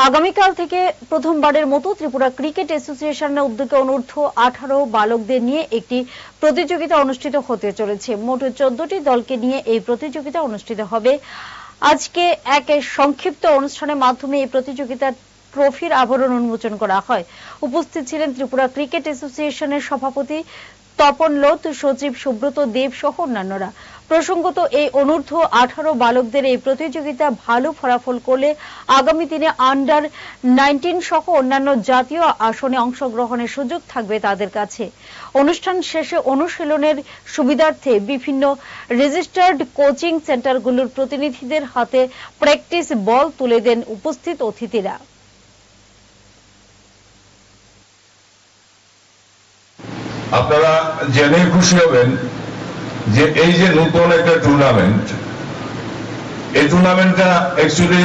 আগামীকাল থেকে প্রথমবারের মতো ত্রিপুরা ক্রিকেট অ্যাসোসিয়েশনের উদ্যোগে অনূর্ধ্ব 18 বালকদের নিয়ে একটি প্রতিযোগিতা অনুষ্ঠিত হতে চলেছে। মোট 14টি দলকে নিয়ে এই প্রতিযোগিতা অনুষ্ঠিত হবে। আজকে এক সংক্ষিপ্ত অনুষ্ঠানের মাধ্যমে এই প্রতিযোগিতার ট্রফির আবরণ উন্মোচন করা হয়। উপস্থিত ছিলেন ত্রিপুরা ক্রিকেট অ্যাসোসিয়েশনের সভাপতি তপন লোধ, সচিব সুব্রত দেব সহ অন্যান্যরা। প্রসঙ্গত, এই অনূর্ধ্ব 18 বালকদের এই প্রতিযোগিতা ভালো ফলাফল করলে আগামী দিনে আন্ডার 19 সহ অন্যান্য জাতীয় আসনে অংশগ্রহণের সুযোগ থাকবে তাদের কাছে। অনুষ্ঠান শেষে অনুশীলনের সুবিধার্থে বিভিন্ন রেজিস্টার্ড কোচিং সেন্টারগুলোর প্রতিনিধিদের হাতে প্র্যাকটিস বল তুলে দেন উপস্থিত অতিথিরা। আপনারা জেনে খুশি হবেন যে এই যে নতুন একটা টুর্নামেন্ট, এই টুর্নামেন্টটা অ্যাকচুয়ালি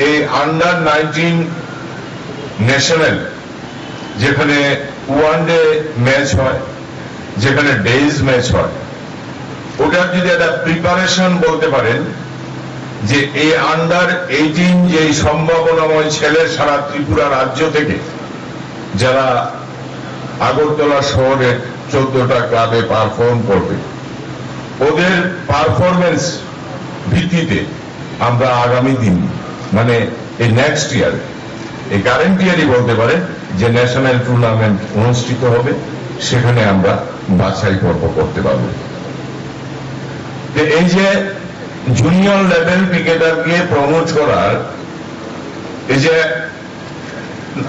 এই আন্ডার 19 ন্যাশনাল, যেখানে ওয়ানডে ম্যাচ হয়, যেখানে ডেজ ম্যাচ হয়, ওটার যদি একটা প্রিপারেশন বলতে পারেন যে এই আন্ডার 18 যে সম্ভাবনাময় ছেলে সারা ত্রিপুরা রাজ্য থেকে যারা আগরতলা শহরে 14টা ক্লাবে পারফর্ম করবে, ওদের পারফরমেন্স ভিত্তিতে আমরা আগামী দিন মানে এই নেক্সট ইয়ার, এই কারেন্ট ইয়ারই বলতে পারে যে ন্যাশনাল টুর্নামেন্ট অনুষ্ঠিত হবে, সেখানে আমরা বাছাই পর্ব করতে পারবো। এই যে জুনিয়র লেভেল ক্রিকেটারকে প্রমোট করার এই যে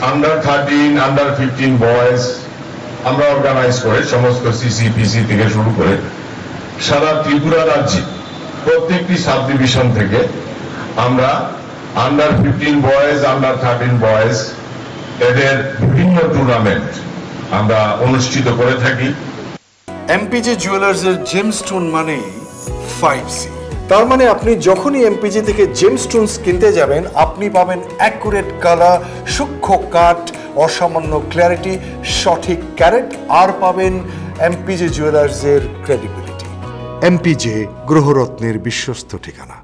আন্ডার 13, আন্ডার 15 বয়েজ আমরা অর্গানাইজ করে সমস্ত সিসিপিসি থেকে শুরু করে সারা ত্রিপুরা রাজ্যে প্রত্যেকটি সাব ডিভিশন থেকে আমরা আন্ডার 15 বয়েজ, আন্ডার 13 বয়েজ এদের বিভিন্ন টুর্নামেন্ট আমরা অনুষ্ঠিত করে থাকি। এমপিজে জুয়েলার্স এর জেমস্টোন মানে 5C। তার মানে আপনি যখনই এমপিজে থেকে জেমস্টোনস কিনতে যাবেন, আপনি পাবেন অ্যাকুরেট কালার, সূক্ষ্ম কাট, অসামান্য ক্ল্যারিটি, সঠিক ক্যারেট, আর পাবেন এমপিজে জুয়েলার্স এর ক্রেডিবিলিটি। এমপিজে গ্রহরত্নের বিশ্বস্ত ঠিকানা।